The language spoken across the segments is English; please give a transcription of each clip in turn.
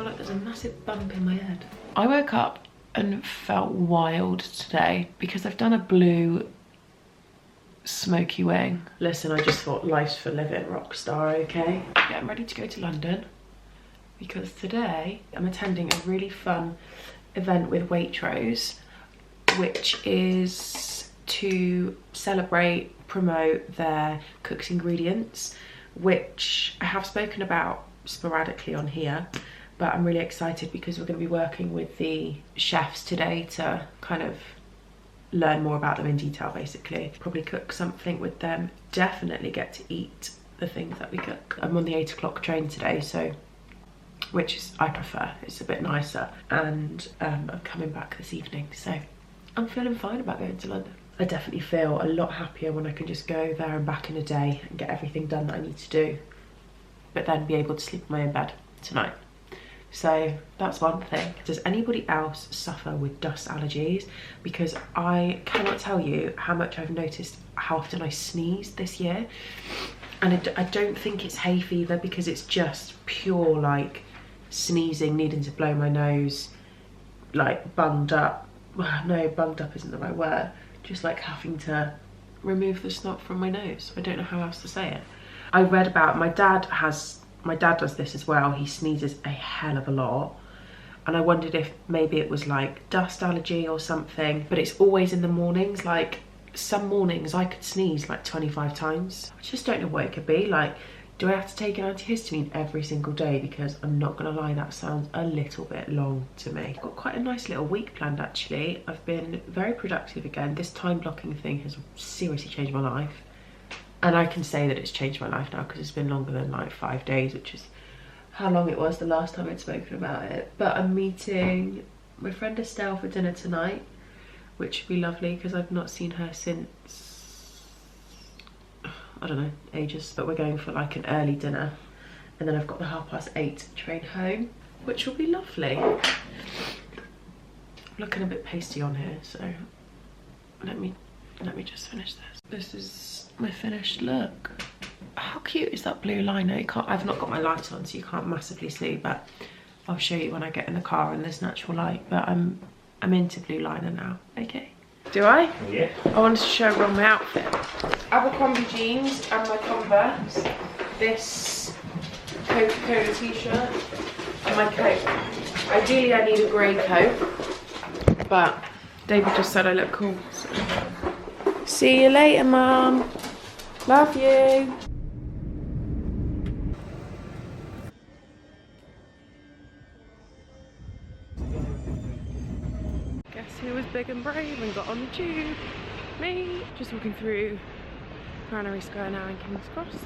feel like there's a massive bump in my head. I woke up and felt wild today because I've done a blue smoky wing. Listen, I just thought life's for living, rock star, okay? Yeah, I'm ready to go to London because today I'm attending a really fun event with Waitrose, which is to celebrate, promote their Cook's Ingredients, which I have spoken about sporadically on here, but I'm really excited because we're going to be working with the chefs today to kind of learn more about them in detail, basically. Probably cook something with them, definitely get to eat the things that we cook. I'm on the 8 o'clock train today, so which is I prefer, it's a bit nicer, and I'm coming back this evening, so I'm feeling fine about going to London. I definitely feel a lot happier when I can just go there and back in a day and get everything done that I need to do, but then be able to sleep in my own bed tonight. So that's one thing. Does anybody else suffer with dust allergies? Because I cannot tell you how much I've noticed how often I sneeze this year. And I don't think it's hay fever, because it's just pure like sneezing, needing to blow my nose, like bunged up. Well, no, bunged up isn't the right word. Just like having to remove the snot from my nose. I don't know how else to say it. I read about, my dad does this as well. He sneezes a hell of a lot, and I wondered if maybe it was like dust allergy or something, but it's always in the mornings. Like some mornings I could sneeze like 25 times. I just don't know what it could be. Like, do I have to take an antihistamine every single day? Because I'm not gonna lie, that sounds a little bit long to me. I've got quite a nice little week planned actually. I've been very productive again. This time blocking thing has seriously changed my life. And I can say that it's changed my life now because it's been longer than like 5 days, which is how long it was the last time I'd spoken about it. But I'm meeting my friend Estelle for dinner tonight, which would be lovely because I've not seen her since, I don't know, ages. But we're going for like an early dinner. And then I've got the 8:30 train home, which will be lovely. I'm looking a bit pasty on here, so let me just finish this. This is my finished look. How cute is that blue liner? I've not got my light on, so you can't massively see, but I'll show you when I get in the car and there's natural light. But I'm into blue liner now. Okay. Do I? Yeah. I wanted to show everyone my outfit. Abercrombie jeans and my Converse. This Coca-Cola t-shirt and my coat. Ideally I need a grey coat, but David just said I look cool. So. See you later, Mum. Love you. Guess who was big and brave and got on the tube? Me. Just walking through Granary Square now in King's Cross.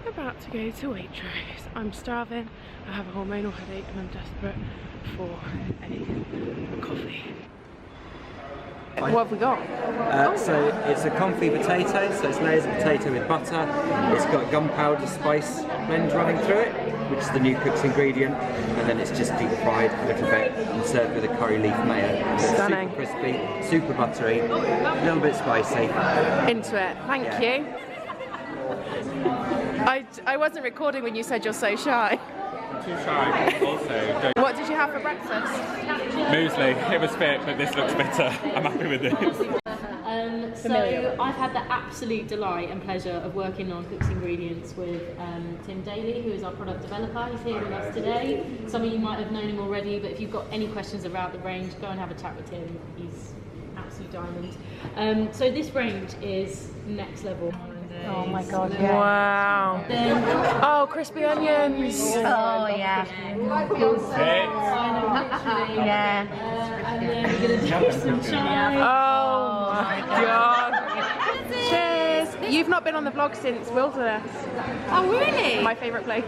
About to go to Waitrose. I'm starving, I have a hormonal headache, and I'm desperate for a coffee. What have we got? So it's a confit potato, so it's layers of potato with butter. It's got gunpowder spice blend running through it, which is the new Cook's Ingredient, and then it's just deep fried a little bit and served with a curry leaf mayo. So Stunning. Super crispy, super buttery, a little bit spicy. Into it, thank you. I wasn't recording when you said you're so shy. Too shy, also. What did you have for breakfast? Muesli, it was fit, but this looks better. I'm happy with this. So I've had the absolute delight and pleasure of working on Cook's Ingredients with Tim Daly, who is our product developer. He's here with us today. Some of you might have known him already, but if you've got any questions about the range, go and have a chat with him. He's absolute diamond. So this range is next level. Oh my god, yeah. Wow. Oh, crispy onions. Oh, yeah. Yeah. And then we're going to do some chai. Oh my god. Cheers. You've not been on the vlog since Wilderness. Oh, really? My favourite place.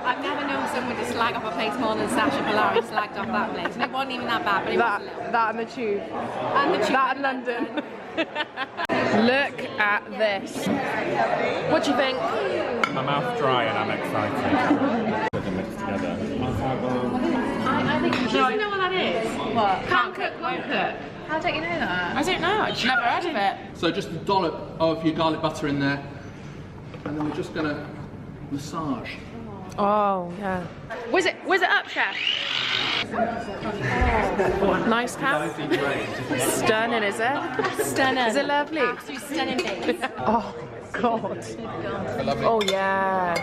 I've never known someone to slag off a place more than Sacha Ballari slagged off that place. And it wasn't even that bad, but it was a little. That and the tube. And the tube. That and London. Look at this. What do you think? My mouth's dry and I'm excited. Put them together. I think do you know what that is? What? Can't cook, won't cook. How don't you know that? I don't know, I've never heard of it. So just a dollop of your garlic butter in there, and then we're just going to massage. Oh, yeah. Was it up, chef? Nice cow. Stunning, is it? Stunning. Is it lovely? Absolute stunning base. Oh, God. Oh, yeah.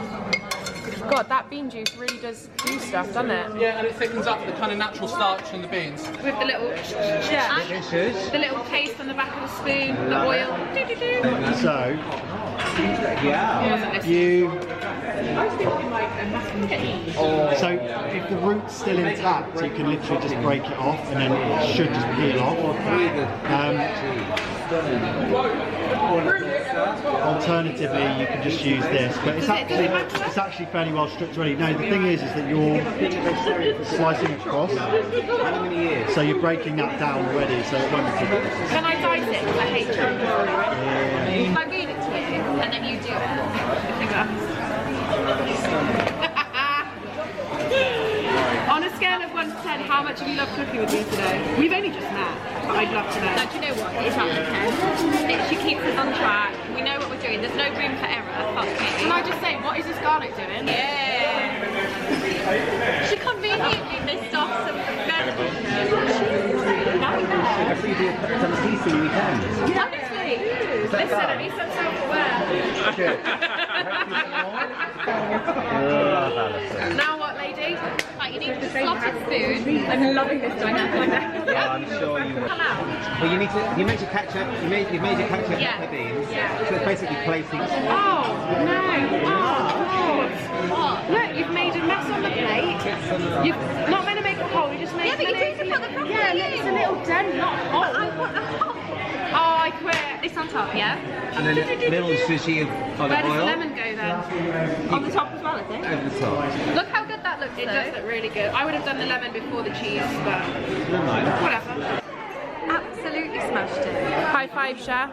God, that bean juice really does do stuff, doesn't it? Yeah, and it thickens up the kind of natural starch in the beans. With the little the little taste on the back of the spoon, the oil. So, you. So, if the root's still intact, you can literally just break it off, and then it should just peel off. Alternatively, you can just use this, but it's actually fairly well stripped already. No, the thing is that you're slicing across, so you're breaking that down already, so it won't be too difficult. Can I dice it? Because I hate chunky. If I read it to you and then you do it. On a scale of 1 to 10, how much have you loved cooking with me today? We've only just met, but I'd love to know. No, do you know what? It's out of 10. She keeps us on track. We know what we're doing. There's no room for error. Can I just say, what is this garlic doing? Yeah. She conveniently missed off some vegetables. Hopefully you do some tasting weekend. Honestly. Listen, at least I'm self-aware. Now what, lady? Right, you need the slotted spoon. I'm loving this dynamic. I'm sure you will. Well, you made your ketchup. You made your ketchup Yeah. with the beans. Yeah. So it's basically plating. Oh, no. Oh, God. Look, you've made a mess on the plate. You've not meant to make a hole, you just made Yeah, but you need to put the proper Yeah, look, it's a little dent, not a hole. I put the hole. Oh, I quit. This on top, yeah? And then a little sushi of olive Where does the oil lemon go then? On the top as well, I think. over the top. Look how good that looks, It though. does look really good. I would have done the lemon before the cheese, but Never mind. whatever. Absolutely smashed it. High five, chef.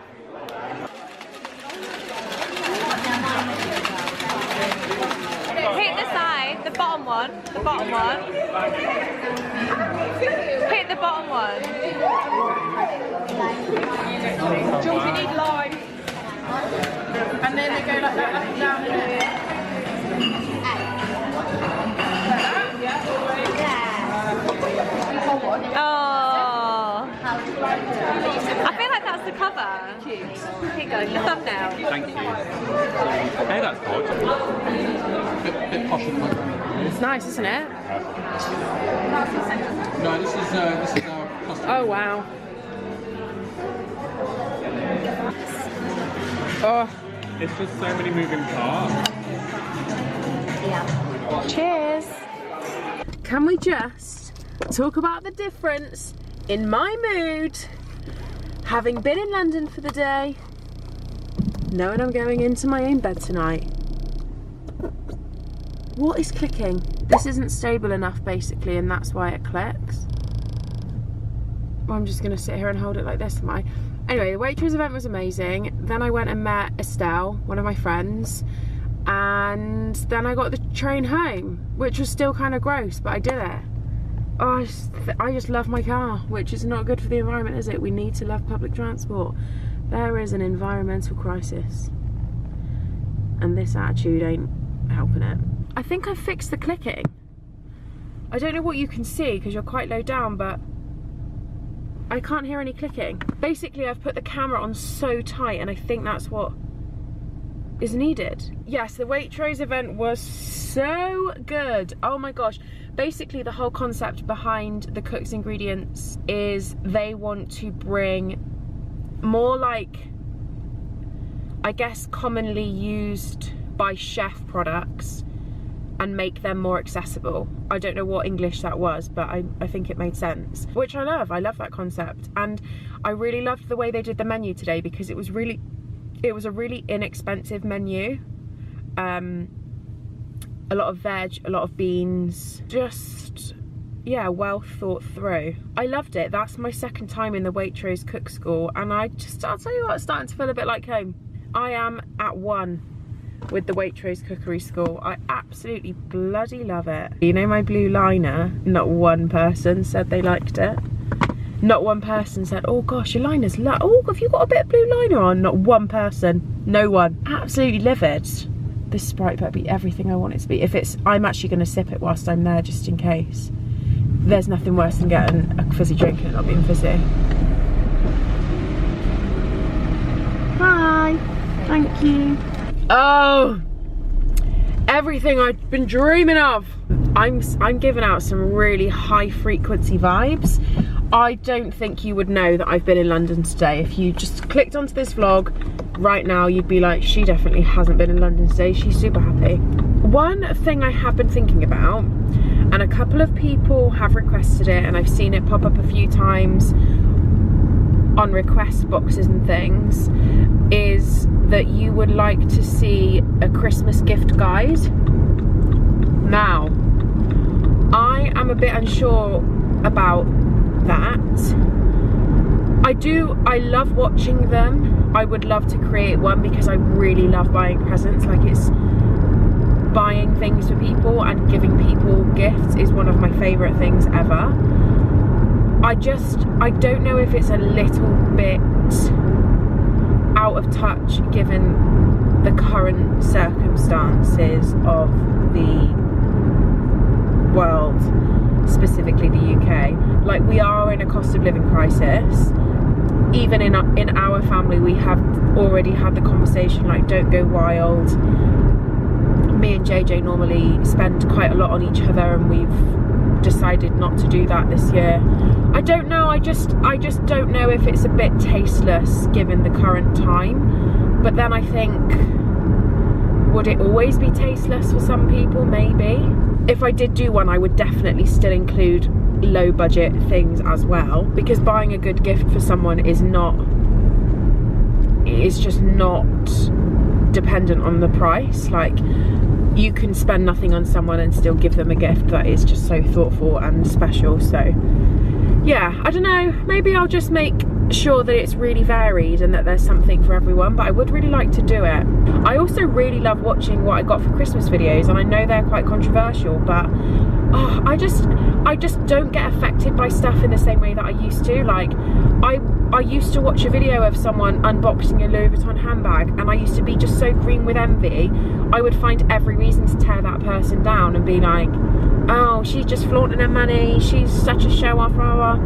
Hit the side, the bottom one, the bottom one. Hit the bottom one. George, you need lime. And then they go like that, up and down. Oh. I feel like that's the cover. Here you go, the thumbnail. Thank you. Okay, that's good. Bit posh at the moment. It's nice, isn't it? No, this is our custard. Oh, wow. Oh, It's just so many moving parts. cheers. Can we just talk about the difference in my mood, having been in London for the day, knowing I'm going into my own bed tonight? What is clicking? This isn't stable enough, basically, and that's why it clicks. Well, I'm just gonna sit here and hold it like this, am I? Anyway, the Waitrose event was amazing. Then I went and met Estelle, one of my friends, and then I got the train home, which was still kind of gross, but I did it. Oh, I just love my car, which is not good for the environment, is it? We need to love public transport. There is an environmental crisis, and this attitude ain't helping it. I think I've fixed the clicking. I don't know what you can see because you're quite low down, but I can't hear any clicking. Basically, I've put the camera on so tight, and I think that's what is needed. Yes, the Waitrose event was so good. Oh my gosh. Basically, the whole concept behind the Cook's Ingredients is they want to bring more, like, I guess, commonly used by chef products and make them more accessible. I don't know what English that was, but I think it made sense, which I love. I love that concept, and I really loved the way they did the menu today because it was a really inexpensive menu. A lot of veg, a lot of beans, just, yeah, well thought through. I loved it. That's my second time in the Waitrose Cook School, and I'll tell you what, it's starting to feel a bit like home. I am at one with the Waitrose Cookery School. I absolutely bloody love it. You know my blue liner? Not one person said they liked it. Not one person said, oh gosh, your liner's oh, have you got a bit of blue liner on? Not one person. No one. Absolutely livid. This Sprite better be everything I want it to be. If it's, I'm actually going to sip it whilst I'm there just in case. There's nothing worse than getting a fizzy drink and it not being fizzy. Hi, thank you. Oh, everything I've been dreaming of. I'm giving out some really high frequency vibes. I don't think you would know that I've been in London today. If you just clicked onto this vlog right now, you'd be like, she definitely hasn't been in London today. She's super happy. One thing I have been thinking about, and a couple of people have requested it, and I've seen it pop up a few times on request boxes and things, is that you would like to see a Christmas gift guide. Now, I am a bit unsure about that. I love watching them. I would love to create one because I really love buying presents. Like, it's buying things for people and giving people gifts is one of my favourite things ever. I don't know if it's a little bit out of touch given the current circumstances of the world, specifically the UK. Like, we are in a cost of living crisis. Even in our family, we have already had the conversation, like, don't go wild. Me and JJ normally spend quite a lot on each other, and we've decided not to do that this year. I don't know, I just don't know if it's a bit tasteless given the current time. But then I think, would it always be tasteless for some people? Maybe. If I did do one, I would definitely still include low budget things as well, because buying a good gift for someone is just not dependent on the price. Like, you can spend nothing on someone and still give them a gift that is just so thoughtful and special. So yeah, I don't know, maybe I'll just make sure that it's really varied and that there's something for everyone, but I would really like to do it. I also really love watching what I got for Christmas videos, and I know they're quite controversial, but oh, I just don't get affected by stuff in the same way that I used to. Like, I used to watch a video of someone unboxing a Louis Vuitton handbag, and I used to be just so green with envy. I would find every reason to tear that person down and be like, oh, she's just flaunting her money, she's such a show off, blah, blah.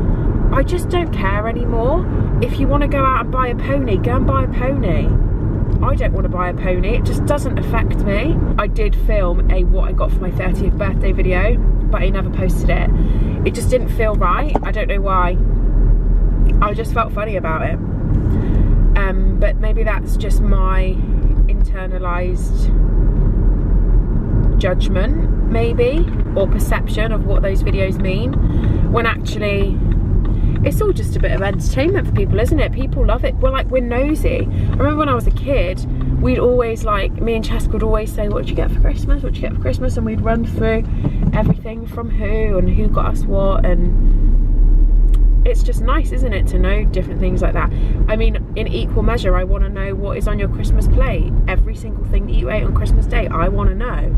I just don't care anymore. If you want to go out and buy a pony, go and buy a pony. I don't want to buy a pony, it just doesn't affect me. I did film a what I got for my 30th birthday video, but I never posted it. It just didn't feel right, I don't know why. I just felt funny about it. But maybe that's just my internalized judgment, maybe, or perception of what those videos mean, when actually it's all just a bit of entertainment for people, isn't it? People love it. Well, like, we're nosy. I remember when I was a kid, we'd always, like, me and Cheska would always say, what did you get for Christmas? What did you get for Christmas? And we'd run through everything from who and who got us what, and it's just nice, isn't it, to know different things like that. I mean, in equal measure, I want to know what is on your Christmas plate. Every single thing that you ate on Christmas Day, I want to know.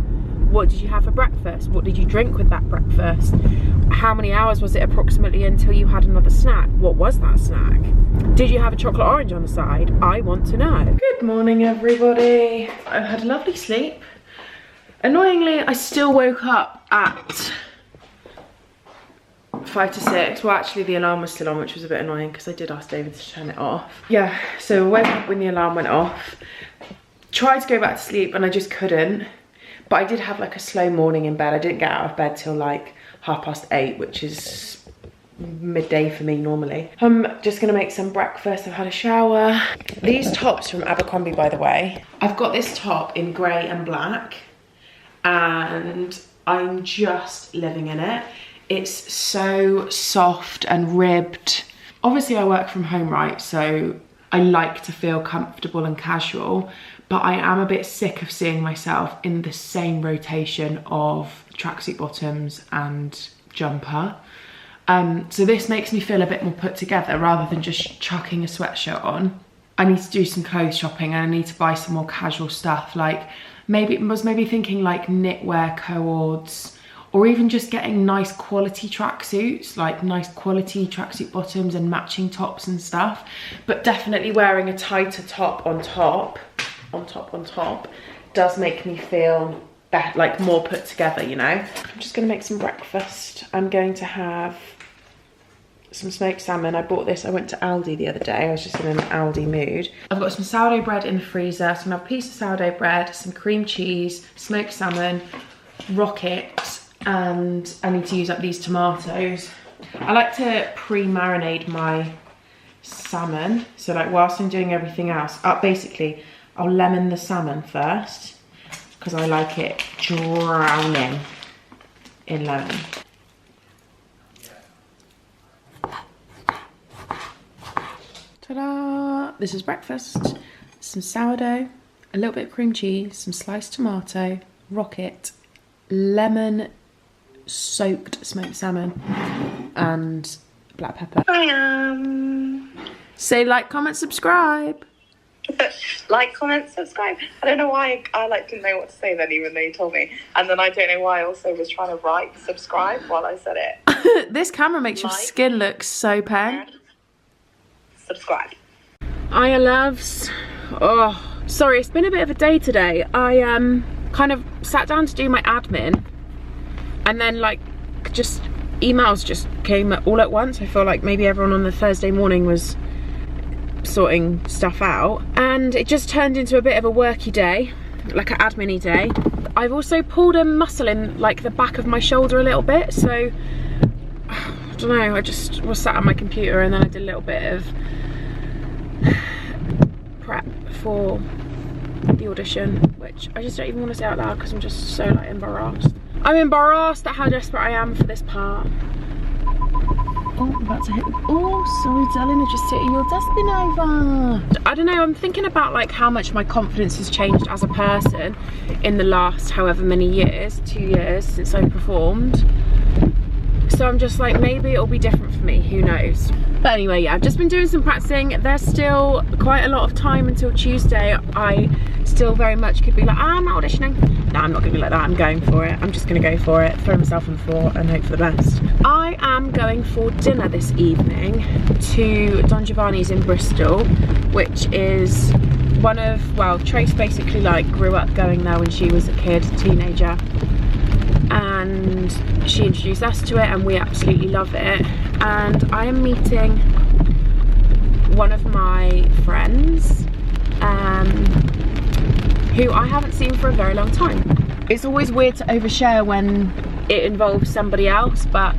What did you have for breakfast? What did you drink with that breakfast? How many hours was it approximately until you had another snack? What was that snack? Did you have a chocolate orange on the side? I want to know. Good morning, everybody. I've had a lovely sleep. Annoyingly, I still woke up at 5 to 6. Well, actually the alarm was still on, which was a bit annoying because I did ask David to turn it off. Yeah, so I woke up when the alarm went off. Tried to go back to sleep and I just couldn't. But I did have like a slow morning in bed. I didn't get out of bed till like 8:30, which is midday for me normally. I'm just gonna make some breakfast. I've had a shower. These tops from Abercrombie, by the way. I've got this top in grey and black, and I'm just living in it. It's so soft and ribbed. Obviously I work from home, right? So I like to feel comfortable and casual, but I am a bit sick of seeing myself in the same rotation of tracksuit bottoms and jumper. So this makes me feel a bit more put together rather than just chucking a sweatshirt on. I need to do some clothes shopping and I need to buy some more casual stuff. Like, maybe thinking like knitwear co-ords, or even just getting nice quality tracksuits, like nice quality tracksuit bottoms and matching tops and stuff. But definitely wearing a tighter top on top, does make me feel better, like more put together, you know. I'm just gonna make some breakfast. I'm going to have some smoked salmon. I bought this, I went to Aldi the other day. I was just in an Aldi mood. I've got some sourdough bread in the freezer. So I'm gonna have a piece of sourdough bread, some cream cheese, smoked salmon, rocket, and I need to use up these tomatoes. I like to pre-marinate my salmon. So like whilst I'm doing everything else, basically I'll lemon the salmon first because I like it drowning in lemon. Ta-da! This is breakfast. Some sourdough, a little bit of cream cheese, some sliced tomato, rocket, lemon soaked smoked salmon, and black pepper. Say like, comment, subscribe. Like, comment, subscribe. I don't know why I like didn't know what to say then, even though you told me. And then I don't know why I also was trying to write subscribe while I said it. This camera makes your skin look so pale. Subscribe. Hiya loves. Oh, sorry, it's been a bit of a day today. I kind of sat down to do my admin, and then like just emails just came all at once. I feel like maybe everyone on the Thursday morning was sorting stuff out, and it just turned into a bit of a worky day, like an admin-y day. I've also pulled a muscle in like the back of my shoulder a little bit, so I don't know, I just was sat at my computer and then I did a little bit of prep for the audition, which I just don't even want to say out loud because I'm just so like embarrassed. I'm embarrassed at how desperate I am for this part. Oh, I'm about to hit. Oh, sorry darling, I just hit your dustbin over. I don't know, I'm thinking about like how much my confidence has changed as a person in the last however many years, 2 years since I performed. So I'm just like, maybe it'll be different for me, who knows. But anyway, yeah, I've just been doing some practicing. There's still quite a lot of time until Tuesday. I still very much could be like, I'm not auditioning. No, I'm not gonna be like that, I'm going for it. I'm just gonna go for it, throw myself in for and hope for the best. I am going for dinner this evening to Don Giovanni's in Bristol, which is one of, well, Trace basically like grew up going there when she was a kid, teenager. And she introduced us to it and we absolutely love it. And I am meeting one of my friends who I haven't seen for a very long time. It's always weird to overshare when it involves somebody else, but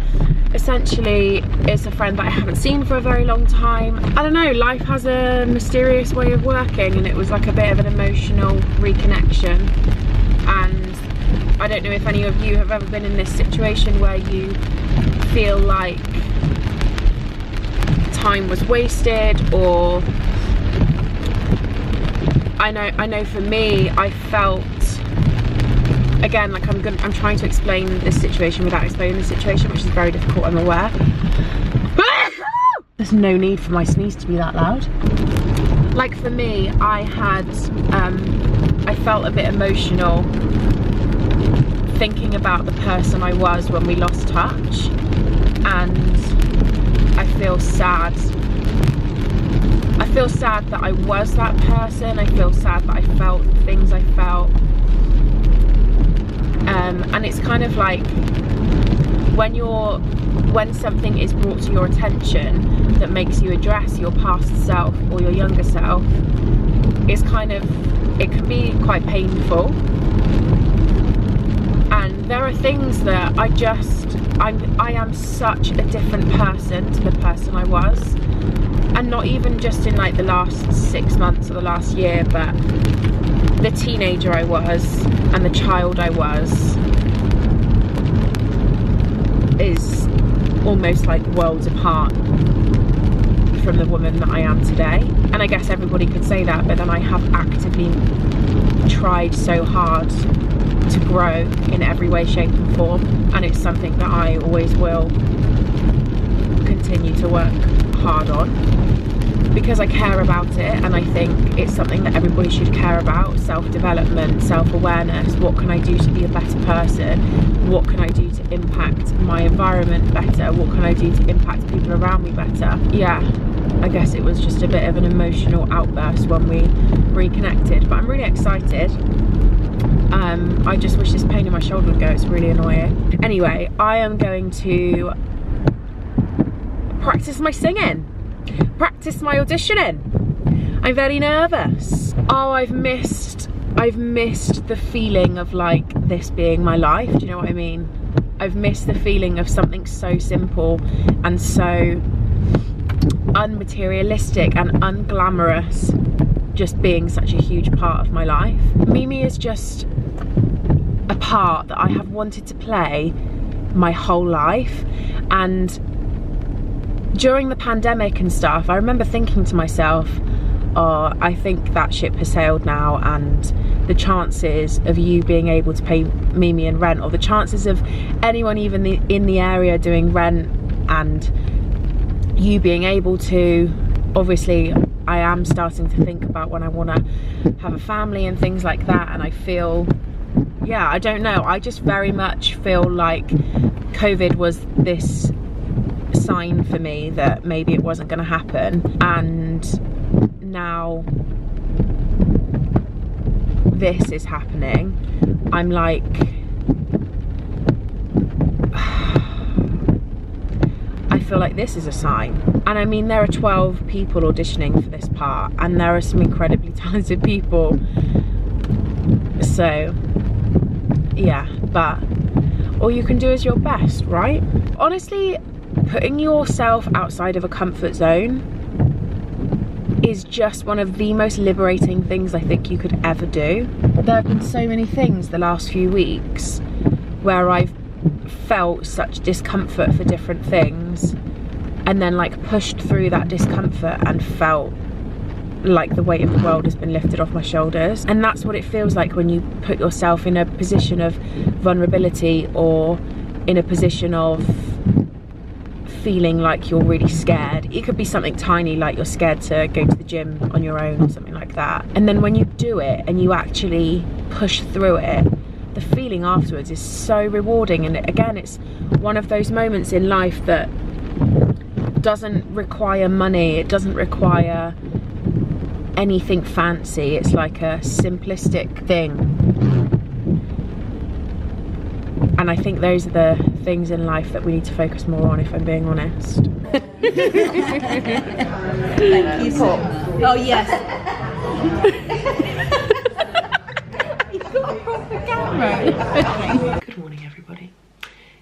essentially it's a friend that I haven't seen for a very long time. I don't know, life has a mysterious way of working, and it was like a bit of an emotional reconnection. And I don't know if any of you have ever been in this situation where you feel like time was wasted, or I know for me, I felt, again, like I'm trying to explain this situation without explaining the situation, which is very difficult, I'm aware. There's no need for my sneeze to be that loud. Like for me, I felt a bit emotional thinking about the person I was when we lost touch, and I feel sad. I feel sad that I was that person. I feel sad that I felt the things I felt. And it's kind of like when something is brought to your attention that makes you address your past self or your younger self, it's kind of, it can be quite painful. And there are things that I am such a different person to the person I was. And not even just in like the last 6 months or the last year, but the teenager I was and the child I was is almost like worlds apart from the woman that I am today. And I guess everybody could say that, but then I have actively tried so hard to grow in every way, shape and form, and it's something that I always will continue to work hard on because I care about it, and I think it's something that everybody should care about. Self-development, self-awareness, what can I do to be a better person, what can I do to impact my environment better, what can I do to impact people around me better. Yeah, I guess it was just a bit of an emotional outburst when we reconnected, but I'm really excited. I just wish this pain in my shoulder would go, it's really annoying. Anyway, I am going to practice my singing, practice my auditioning. I'm very nervous. Oh, I've missed the feeling of like this being my life, do you know what I mean? I've missed the feeling of something so simple and so unmaterialistic and unglamorous just being such a huge part of my life. Mimi is just a part that I have wanted to play my whole life, and during the pandemic and stuff, I remember thinking to myself, oh, I think that ship has sailed now, and the chances of you being able to pay Mimi and rent, or the chances of anyone even in the area doing rent and you being able to, obviously I am starting to think about when I want to have a family and things like that, and I feel, yeah, I don't know, I just very much feel like COVID was this sign for me that maybe it wasn't going to happen, and now this is happening. I'm like, I feel like this is a sign. And I mean, there are 12 people auditioning for this part, and there are some incredibly talented people, so yeah, but all you can do is your best, right? Honestly, putting yourself outside of a comfort zone is just one of the most liberating things I think you could ever do. There have been so many things the last few weeks where I've felt such discomfort for different things, and then like pushed through that discomfort and felt like the weight of the world has been lifted off my shoulders. And that's what it feels like when you put yourself in a position of vulnerability, or in a position of feeling like you're really scared. It could be something tiny, like you're scared to go to the gym on your own or something like that. And then when you do it and you actually push through it, the feeling afterwards is so rewarding. And again, it's one of those moments in life that doesn't require money, it doesn't require anything fancy, it's like a simplistic thing. And I think those are the things in life that we need to focus more on, if I'm being honest. Thank you, Paul. Oh yes. You've got a proper camera. Good morning, everybody.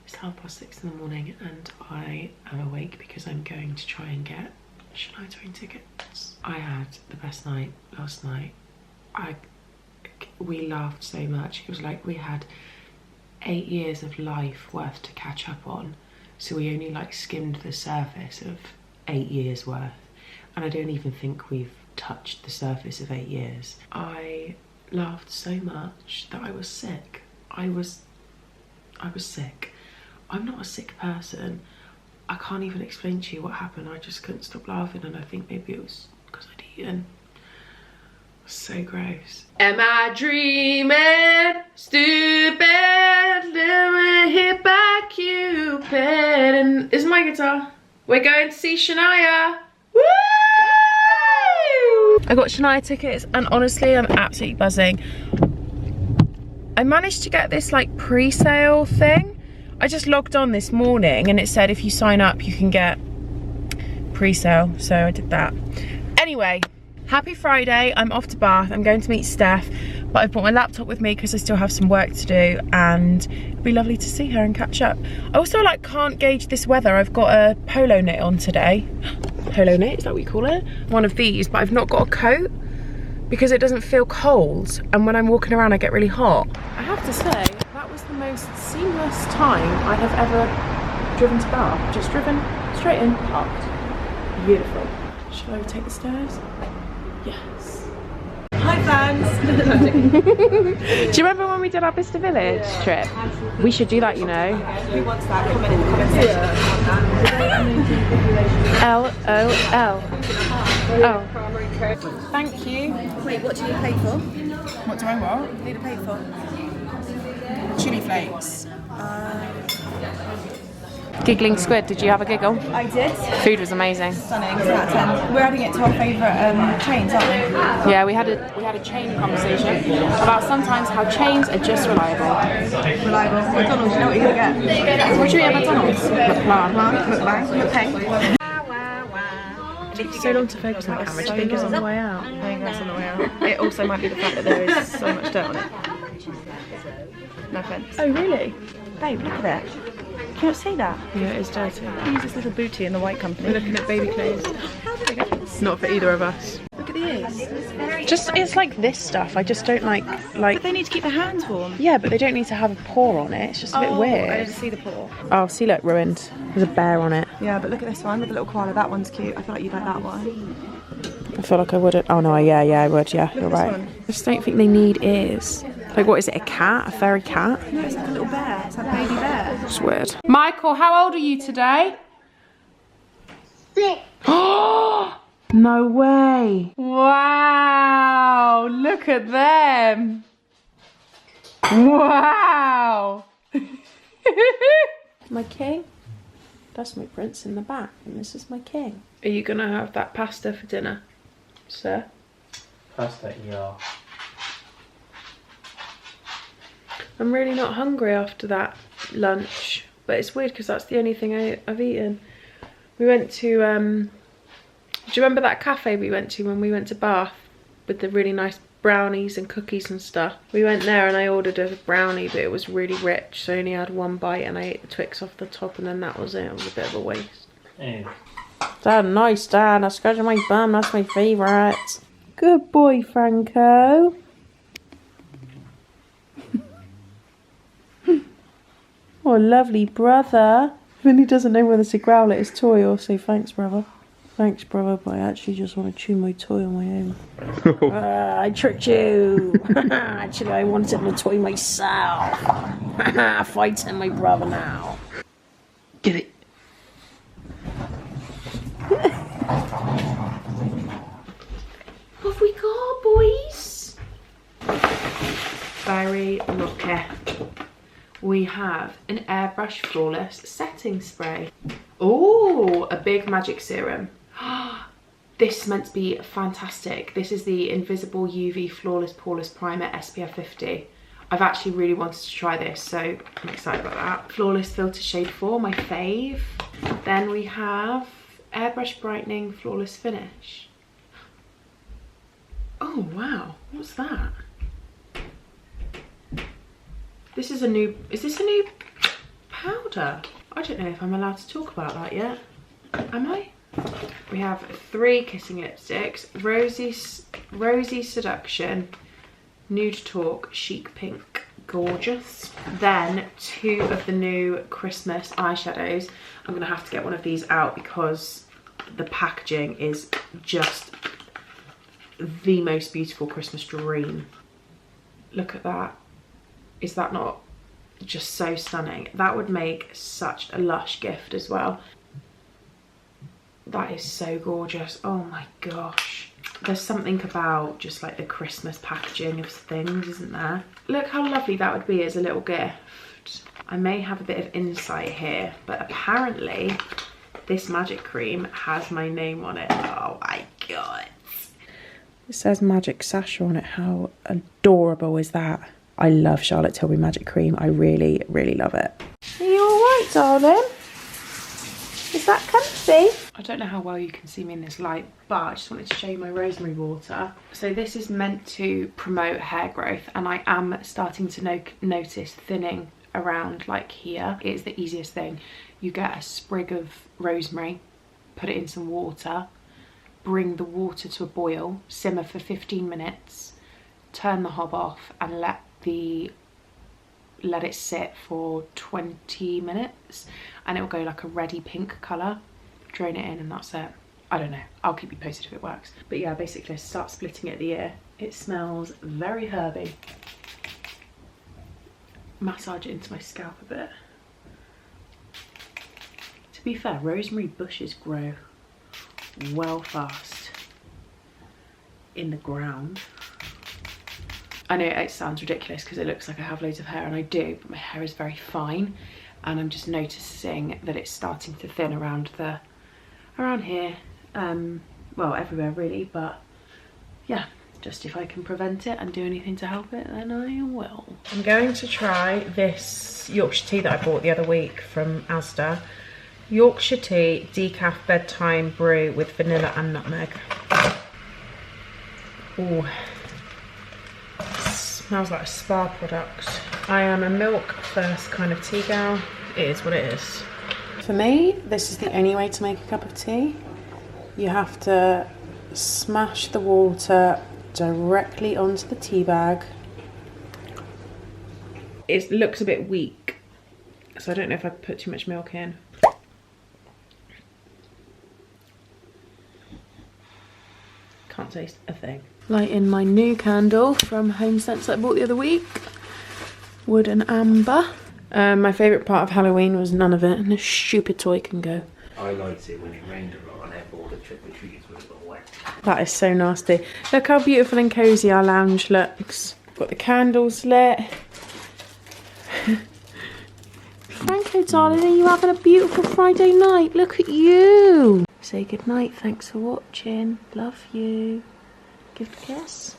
It's 6:30 in the morning, and I am awake because I'm going to try and get Shania Twain tickets. I had the best night last night. We laughed so much. It was like we had 8 years of life worth to catch up on, so we only like skimmed the surface of 8 years worth, and I don't even think we've touched the surface of 8 years. I laughed so much that I was sick. I was sick. I'm not a sick person. I can't even explain to you what happened. I just couldn't stop laughing, and I think maybe it was because I'd eaten. So gross. Am I dreaming? Stupid little hit by Cupid. And is my guitar. We're going to see Shania. Woo! I got Shania tickets, and honestly, I'm absolutely buzzing. I managed to get this like pre-sale thing. I just logged on this morning and it said if you sign up you can get pre-sale, so I did that. Anyway, happy Friday. I'm off to Bath. I'm going to meet Steph, but I've brought my laptop with me because I still have some work to do, and it'd be lovely to see her and catch up. I also like can't gauge this weather. I've got a polo knit on today. Polo knit, is that what you call it? One of these, but I've not got a coat because it doesn't feel cold, and when I'm walking around I get really hot. I have to say, that was the most seamless time I have ever driven to Bath. Just driven straight in, parked. Beautiful. Shall I take the stairs? Yes. Hi fans! Do you remember when we did our Bicester Village trip? We should do that, you know. Who wants that? Comment in the comment section. LOL. Oh. Thank you. Wait, what do you pay for? What do I want? What do you pay for? Chili flakes. Giggling squid, did you have a giggle? I did. Food was amazing. Stunning. 10 out of 10. We're adding it to our favourite chains, aren't we? Yeah, we had a chain conversation about sometimes how chains are just reliable. Reliable. McDonald's, you know what you're going to get. What do you eat at McDonald's? McBang. So long to focus on the camera. Do you think it's on the way out? I think that's on the way out. It also might be the fact that there is so much dirt on it. No offence. Oh really? Babe, look at it. Can you not see that? Yeah, it's dirty. Use this little booty in the white company. We're looking at baby clothes. It's not for either of us. Look at the ears. Just it's like this stuff. I just don't like. But they need to keep their hands warm. Yeah, but they don't need to have a paw on it. It's just a bit weird. I didn't see the paw. Oh, see, look, ruined. There's a bear on it. Yeah, but look at this one with the little koala. That one's cute. I feel like you'd like that one. I feel like I wouldn't. Oh no, yeah, I would. Yeah, you're right. one. I just don't think they need ears. Like, what is it? A cat? A fairy cat? No, it's like a little bear. It's like a baby bear. It's weird. Michael, how old are you today? 6. Oh, no way. Wow, look at them. Wow. My king. That's my prince in the back, and this is my king. Are you gonna have that pasta for dinner, sir? Pasta, yeah. I'm really not hungry after that lunch, but it's weird because that's the only thing I've eaten. We went to, do you remember that cafe we went to when we went to Bath with the really nice brownies and cookies and stuff? We went there and I ordered a brownie, but it was really rich, so I only had one bite and I ate the Twix off the top and then that was it. It was a bit of a waste. Dad, nice dad. I scratched my bum, that's my favourite. Good boy, Franco. Oh, lovely brother. Vinny doesn't know whether to growl at his toy or say thanks, brother. Thanks, brother, but I actually just want to chew my toy on my own. I tricked you. Actually, I wanted the toy myself. Fighting my brother now. Get it. Off we go, boys. Very lucky. We have an Airbrush Flawless setting spray. Oh, a big magic serum. This is meant to be fantastic. This is the Invisible UV Flawless Poreless Primer SPF 50. I've actually really wanted to try this, so I'm excited about that. Flawless Filter Shade 4, my fave. Then we have Airbrush Brightening Flawless Finish. Oh wow, what's that? This is a new, is this a new powder? I don't know if I'm allowed to talk about that yet. Am I? We have 3 kissing lipsticks. Rosy Seduction, Nude Talk, Chic Pink, gorgeous. Then 2 of the new Christmas eyeshadows. I'm gonna have to get one of these out because the packaging is just the most beautiful Christmas dream. Look at that. Is that not just so stunning? That would make such a lush gift as well. That is so gorgeous. Oh my gosh. There's something about just like the Christmas packaging of things, isn't there? Look how lovely that would be as a little gift. I may have a bit of insight here, but apparently this magic cream has my name on it. Oh my god. It says Magic Sasha on it. How adorable is that? I love Charlotte Tilbury Magic Cream. I really, really love it. Are you alright, darling? Is that comfy? I don't know how well you can see me in this light, but I just wanted to show you my rosemary water. So this is meant to promote hair growth, and I am starting to notice thinning around like here. It's the easiest thing. You get a sprig of rosemary, put it in some water, bring the water to a boil, simmer for 15 minutes, turn the hob off and let it sit for 20 minutes and it will go like a reddy pink colour. Drain it in and that's it. I don't know, I'll keep you posted if it works. But yeah, basically I start splitting it at the ear. It smells very herby. Massage it into my scalp a bit. To be fair, rosemary bushes grow well fast in the ground. I know it sounds ridiculous because it looks like I have loads of hair, and I do, but my hair is very fine and I'm just noticing that it's starting to thin around here, well, everywhere really, but yeah, just if I can prevent it and do anything to help it, then I will. I'm going to try this Yorkshire tea that I bought the other week from Asda. Yorkshire tea decaf bedtime brew with vanilla and nutmeg. Ooh, smells like a spa product. I am a milk first kind of tea gal. It is what it is. For me, this is the only way to make a cup of tea. You have to smash the water directly onto the tea bag. It looks a bit weak, so I don't know if I put too much milk in. Can't taste a thing. Lighting my new candle from HomeSense that I bought the other week. Wood and amber. My favourite part of Halloween was none of it, and this stupid toy can go. I liked it when it rained a lot and all the trick-or-treaters were a little wet. That is so nasty. Look how beautiful and cosy our lounge looks. Got the candles lit. Franco, darling, are you having a beautiful Friday night? Look at you. Say goodnight. Thanks for watching. Love you. Give a kiss.